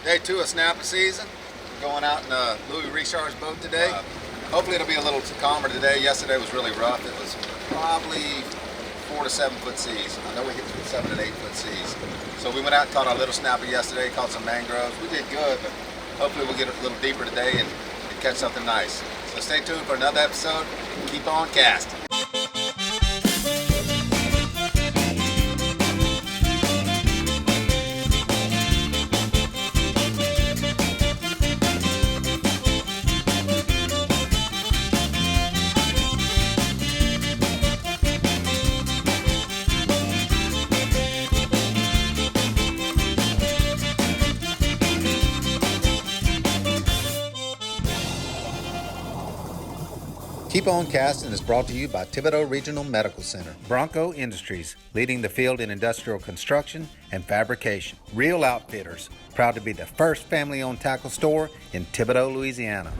Day 2 of snapper season. We're going out in Louis Richard's boat today. Hopefully it'll be a little calmer today. Yesterday was really rough. It was probably 4 to 7 foot seas. I know we hit 7 and 8 foot seas. So we went out and caught our little snapper yesterday, caught some mangroves. We did good, but hopefully we'll get a little deeper today and catch something nice. So stay tuned for another episode. Keep on casting. Keep On Casting is brought to you by Thibodaux Regional Medical Center. Bronco Industries, leading the field in industrial construction and fabrication. Real Outfitters, proud to be the first family-owned tackle store in Thibodaux, Louisiana.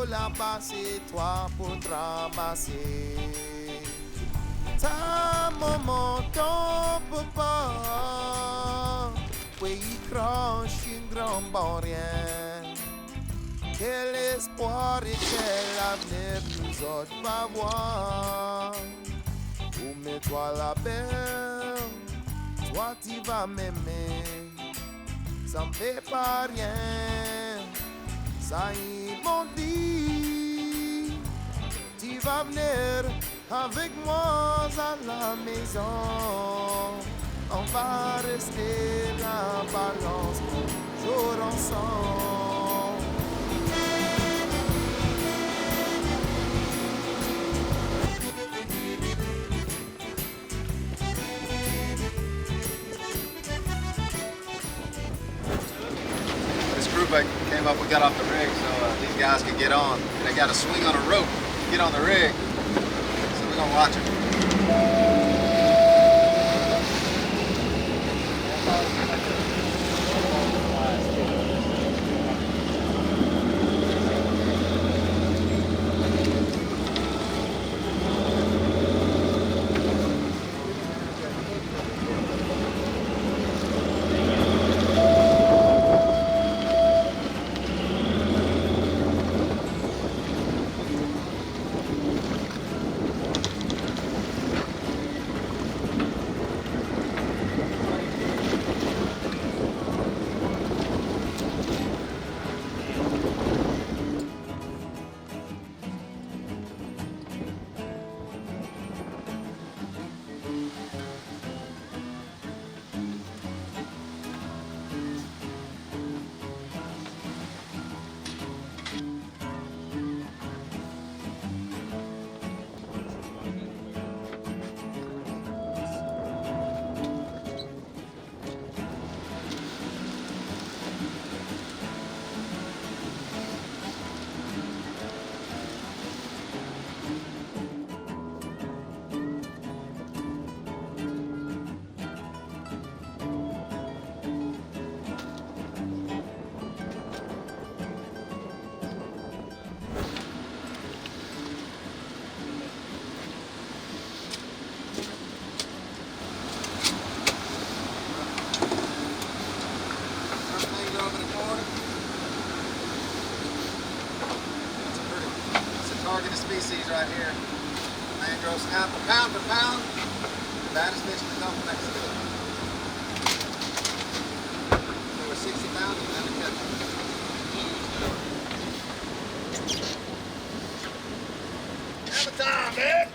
La passer, toi pour ramasser. Ta maman, ton papa, oui, il crache un grand bon rien. Quel espoir et quel avenir nous autres va voir. Ou mets-toi la belle, toi tu vas m'aimer. Ça me fait pas rien. Ça ils m'ont dit, tu vas venir avec moi à la maison. On va rester la balance toujours ensemble. But came up, we got off the rig so these guys can get on. They got a swing on a rope to get on the rig. So we're gonna watch it. Targeted species right here. Mangrove snapper, pound for pound, the baddest fish in the Gulf of Mexico. They were 60 pounds and never catch them. Have a time, man.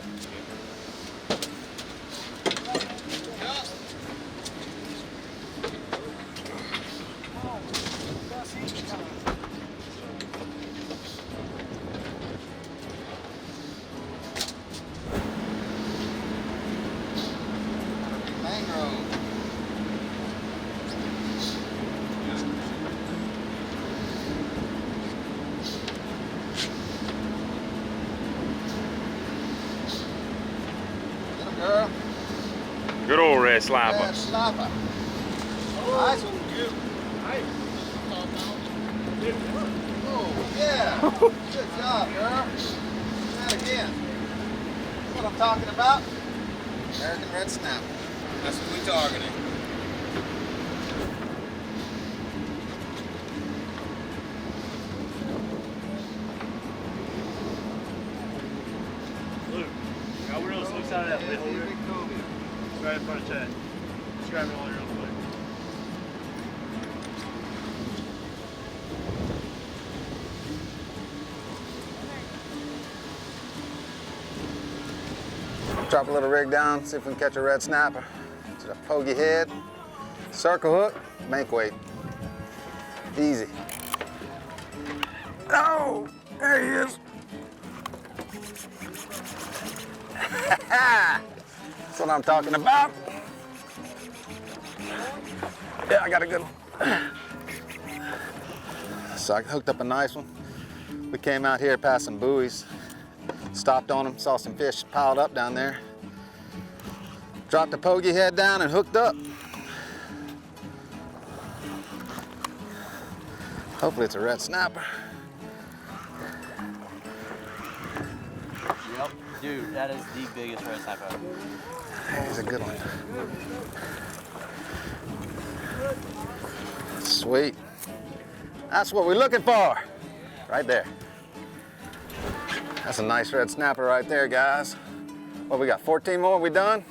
Good old red slapper. Red slapper. Nice one. Nice. Oh, yeah. Good job, girl. Do that again. That's what I'm talking about. American red snapper. That's what we targeting. Luke, grab one of those looks out of that lid holder. It's right in front of Chad. Just grab it all real quick. Drop a little rig down, see if we can catch a red snapper. Just a pokey head, circle hook, make weight. Easy. Oh, there he is. That's what I'm talking about. Yeah, I got a good one. So I hooked up a nice one. We came out here past some buoys, stopped on them, saw some fish piled up down there. Dropped the pokey head down and hooked up. Hopefully it's a red snapper. Yep, dude, that is the biggest red snapper ever. He's a good one. Sweet. That's what we're looking for. Right there. That's a nice red snapper right there, guys. What, we got 14 more? We done?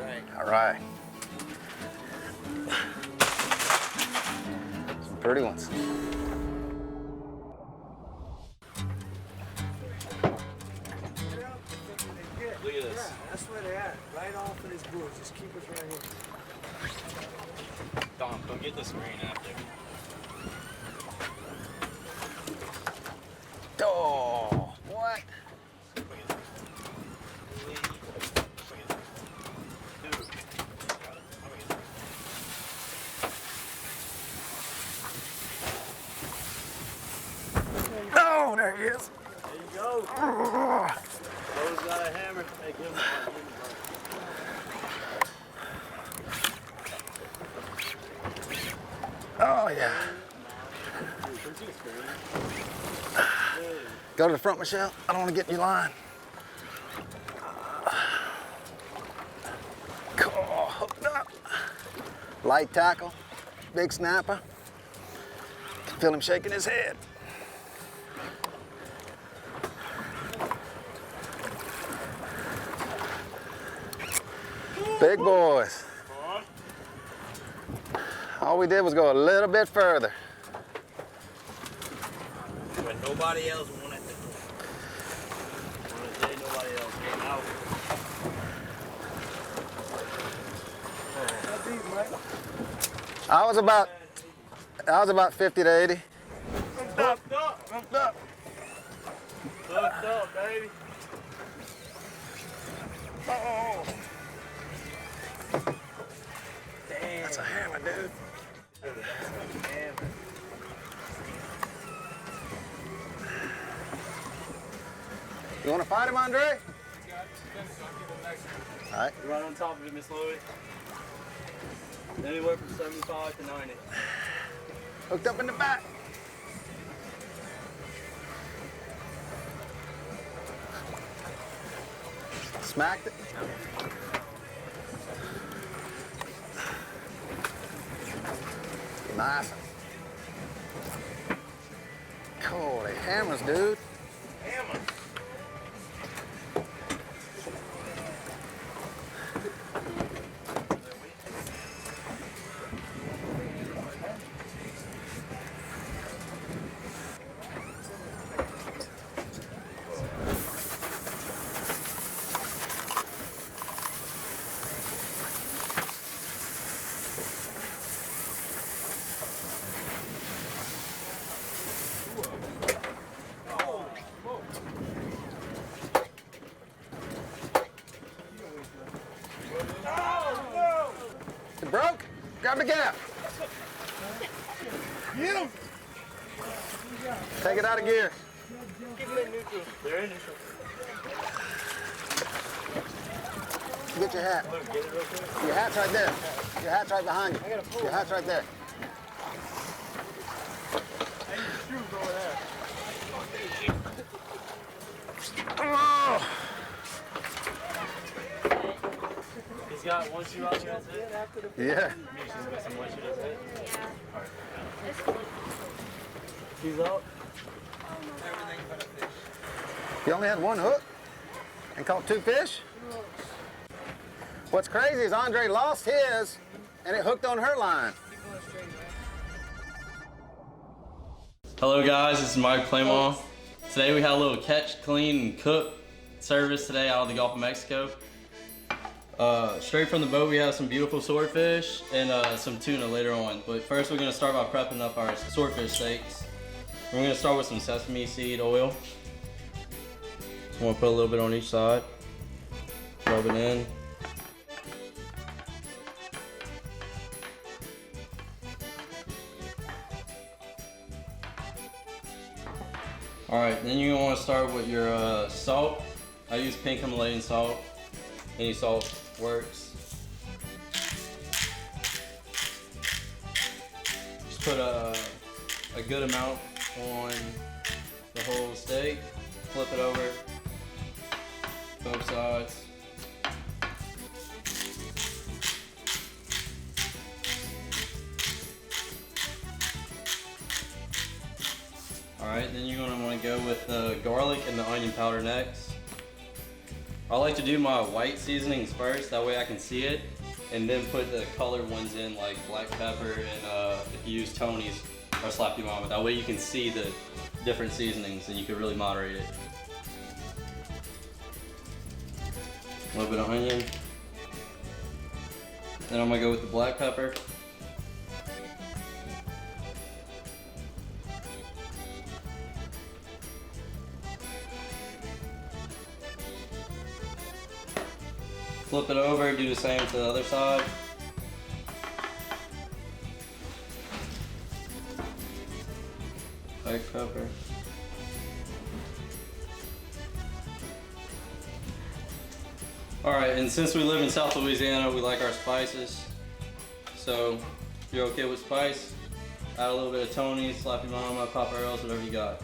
Right. All right. Some pretty ones. Look at this. That's where they're at. Right off of this bush. Just keep us right here. Dom, come get the screen after. Oh, what? Oh, there he is. There you go. Those got a hammer. Hey, give him a Oh, yeah. Go to the front, Michelle. I don't want to get in your line. Cool, hooked up. Light tackle, big snapper. Feel him shaking his head. Big boys. All we did was go a little bit further. When nobody else wanted to. On a day nobody else came out. I was about 50 to 80. Hooked up. Hooked up. Hooked up, baby. Oh. Damn. That's a hammer, dude. You want to fight him, Andre? All right. Right on top of it, Miss Louie. Anywhere from 75 to 90. Hooked up in the back. Smacked it. Nice. Holy hammers, dude. Hammer. It broke? Grab the gap. Get him! Take it out of gear. Keep them in neutral. They're in neutral. Get your hat. Look, get it real quick. Your hat's right there. Your hat's right behind you. Your hat's right there. Hey, your shoes over there. Oh. He's got one shoe out there, that's it? Yeah. Maybe she's got some one shoe, that's it? Yeah. He's out. You only had one hook and caught 2 fish? What's crazy is Andre lost his and it hooked on her line. Hello guys, this is Mike Claymont. Today we had a little catch, clean, and cook service today out of the Gulf of Mexico. Straight from the boat we have some beautiful swordfish and some tuna later on. But first we're going to start by prepping up our swordfish steaks. We're going to start with some sesame seed oil. Just want to put a little bit on each side. Rub it in. Alright, then you're going to want to start with your salt. I use pink Himalayan salt. Any salt works. Just put a good amount on the whole steak. Flip it over, both sides. Alright, then you're going to want to go with the garlic and the onion powder next. I like to do my white seasonings first, that way I can see it, and then put the colored ones in like black pepper and if you use Tony's or Slap Your Mama. That way you can see the different seasonings and you can really moderate it. A little bit of onion. Then I'm going to go with the black pepper. Flip it over, do the same to the other side. Black pepper. Alright, and since we live in South Louisiana, we like our spices. So, if you're okay with spice, add a little bit of Tony's, Slap Your Mama, Papa Earl's, whatever you got.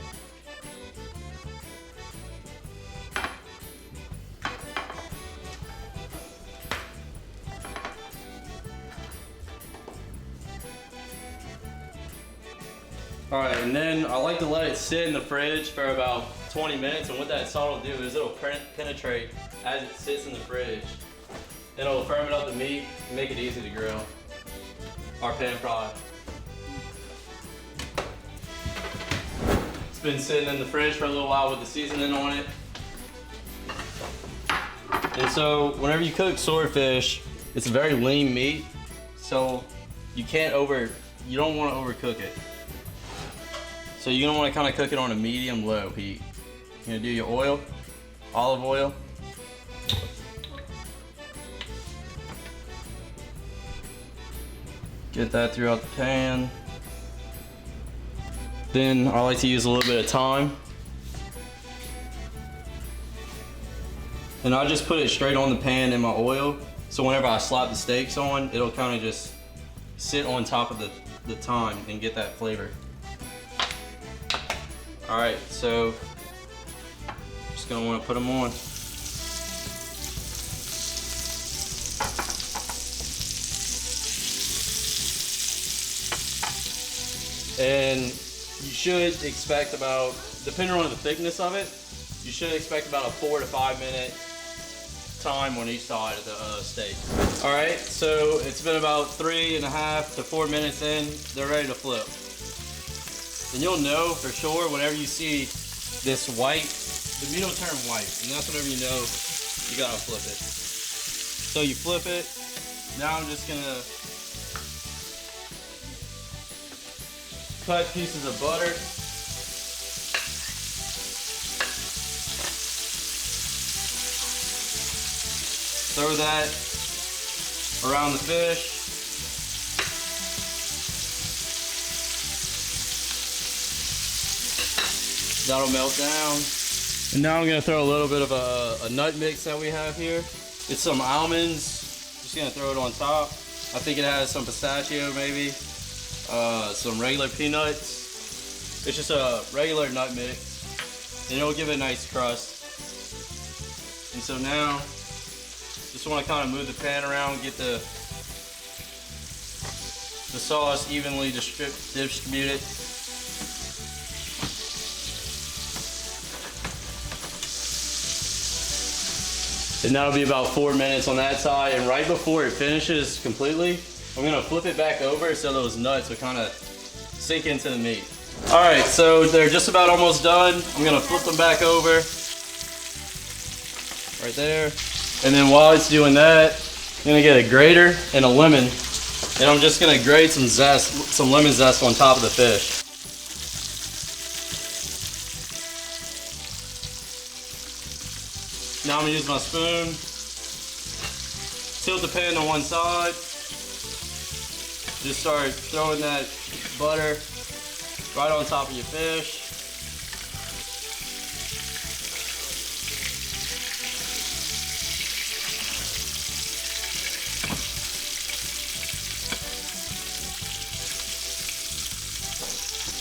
Alright, and then I like to let it sit in the fridge for about 20 minutes, and what that salt will do is it'll penetrate as it sits in the fridge. And it'll firm up the meat and make it easy to grill. Our pan fry. It's been sitting in the fridge for a little while with the seasoning on it. And so whenever you cook swordfish, it's a very lean meat, so you don't want to overcook it. So you're gonna want to kind of cook it on a medium-low heat. You're gonna do your oil, olive oil. Get that throughout the pan. Then I like to use a little bit of thyme. And I just put it straight on the pan in my oil. So whenever I slap the steaks on, it'll kind of just sit on top of the thyme and get that flavor. Alright, so just gonna want to put them on. And you should expect about, depending on the thickness of it, you should expect about a 4 to 5 minute time on each side of the steak. Alright, so it's been about 3.5 to 4 minutes in, they're ready to flip. And you'll know for sure whenever you see this white, the meat will turn white, and that's whenever you know you gotta flip it. So you flip it. Now I'm just gonna cut pieces of butter. Throw that around the fish. That'll melt down. And now I'm gonna throw a little bit of a nut mix that we have here. It's some almonds. Just gonna throw it on top. I think it has some pistachio maybe, some regular peanuts. It's just a regular nut mix, and it'll give it a nice crust. And so now, just want to kind of move the pan around, get the sauce evenly distributed. And that'll be about 4 minutes on that side. And right before it finishes completely, I'm gonna flip it back over so those nuts will kind of sink into the meat. All right, so they're just about almost done. I'm gonna flip them back over. Right there. And then while it's doing that, I'm gonna get a grater and a lemon. And I'm just gonna grate some lemon zest on top of the fish. Now I'm gonna use my spoon, tilt the pan to one side, just start throwing that butter right on top of your fish.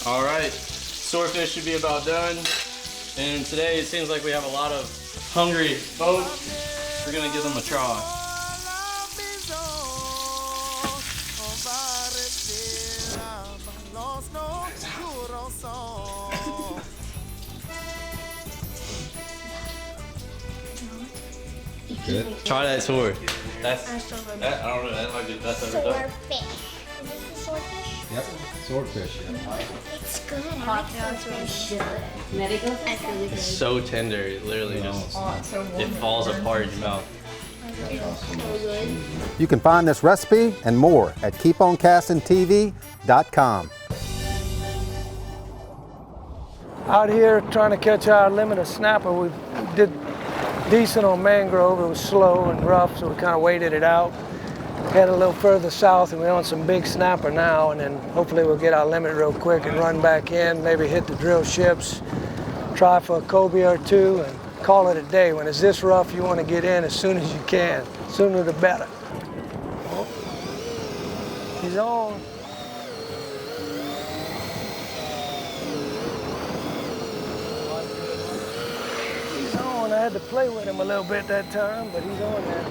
All right, swordfish should be about done. And today it seems like we have a lot of hungry folks. We're gonna give them a try. Good. Try that sword. That, I don't know, that might be the best I've ever done. Swordfish. Is this the swordfish? Yep, swordfish. Yeah. It's good. I like swordfish. It's really good. It's so tender, it literally just, it falls apart in your mouth. So good. You can find this recipe and more at keeponcastingtv.com. Out here trying to catch our limit of snapper. We did decent on mangrove. It was slow and rough, so we kind of waited it out. Head a little further south and we're on some big snapper now, and then hopefully we'll get our limit real quick and run back in, maybe hit the drill ships, try for a cobia or two, and call it a day. When it's this rough, you want to get in as soon as you can. Sooner the better. Oh, he's on. He's on. I had to play with him a little bit that time, but he's on there.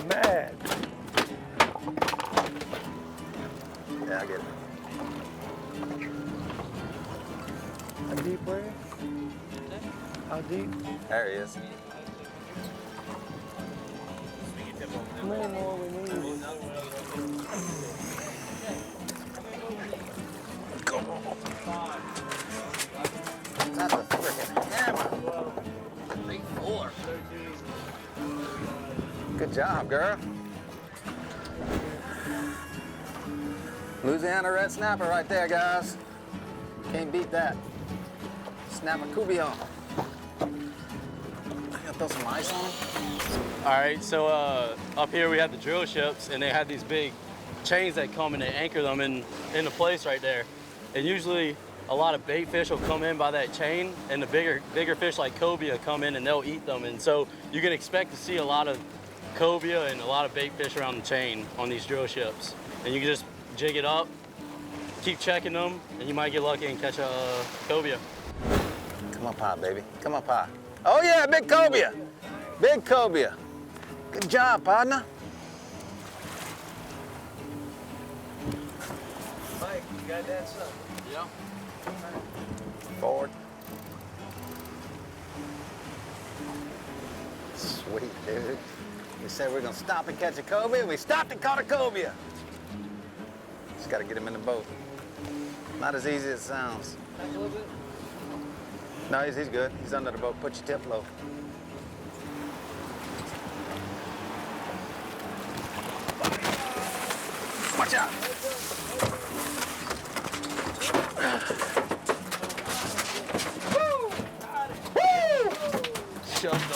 Mad. Yeah, I get it. How deep were you? How deep? There he is. How many more we need? That's a freaking hammer. 4. Good job, girl. Louisiana red snapper right there, guys. Can't beat that. Snapper coubillon. I gotta throw some ice on them. All right, so up here we have the drill ships, and they have these big chains that come and they anchor them into place right there. And usually a lot of bait fish will come in by that chain, and the bigger fish like cobia come in and they'll eat them. And so you can expect to see a lot of cobia and a lot of bait fish around the chain on these drill ships. And you can just jig it up, keep checking them, and you might get lucky and catch a cobia. Come up high, baby. Come up high. Oh yeah, big cobia. Big cobia. Good job, partner. Mike, you got that stuff? Yeah. Forward. Sweet, dude. We said we were gonna stop and catch a cobia, and we stopped and caught a cobia. Just gotta get him in the boat. Not as easy as it sounds. No, he's good. He's under the boat. Put your tip low. Watch out.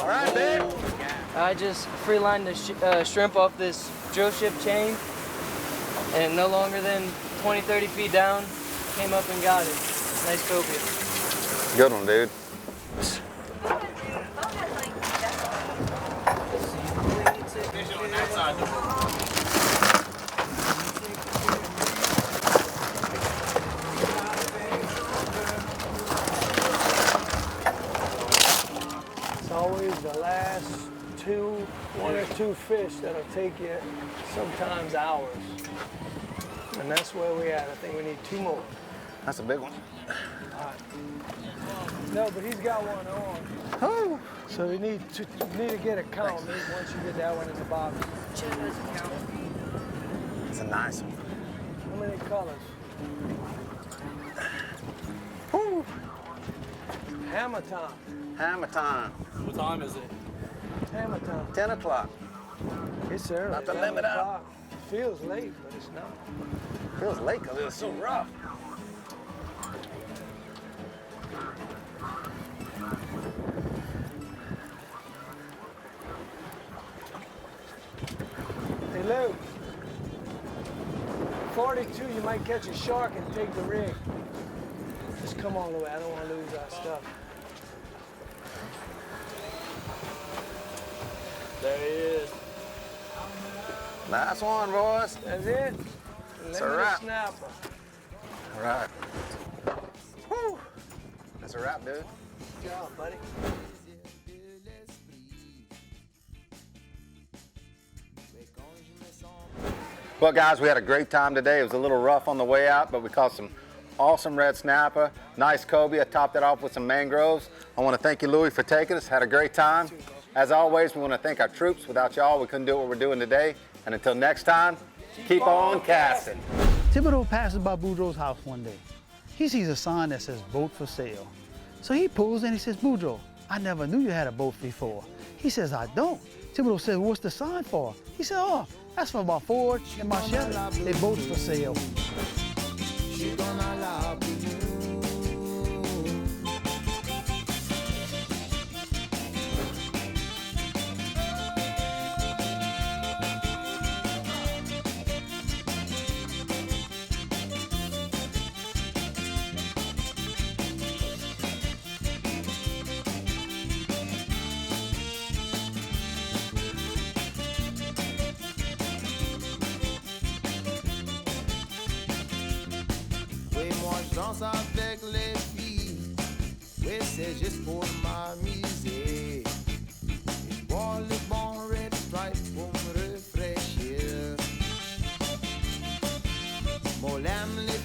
All right, babe. I just free lined the shrimp off this drill ship chain, and no longer than 20, 30 feet down, came up and got it. Nice cobia. Good one, dude. Fishing on that side of the boat. It's always the last one or two fish that'll take you sometimes hours. And that's where we're at. I think we need 2 more. That's a big one. No, but he's got one on. Oh. So you need to get a count once you get that one in the bottom. It's a nice one. How many colors? Woo. Hammer time. Hammer time. What time is it? Hammer time. 10 o'clock. It's early. Not the 11 limit out. o'clock. Feels late, but it's not. Feels late because it was so rough. Hey, Lou. 42, you might catch a shark and take the rig. Just come all the way. I don't want to lose our stuff. There he is. Last one, boys. That's it. It's a Lemon wrap. snapper. All right. Woo. That's a wrap, dude. Good job, buddy. Well, guys, we had a great time today. It was a little rough on the way out, but we caught some awesome red snapper, nice cobia, topped it off with some mangroves. I want to thank you, Louie, for taking us. Had a great time. As always, we want to thank our troops. Without y'all, we couldn't do what we're doing today. And until next time, keep on casting. Thibodeau passes by Boudreaux's house one day. He sees a sign that says boat for sale. So he pulls in and he says, Boudreaux, I never knew you had a boat before. He says, I don't. Thibodeau says, what's the sign for? He said, oh, that's for my Ford and my Chevy. They boats for sale. She gonna love you. Danse avec les filles, oui c'est juste pour m'amuser. Je bois le bon red stripe pour me rafraîchir. Moi l'aime les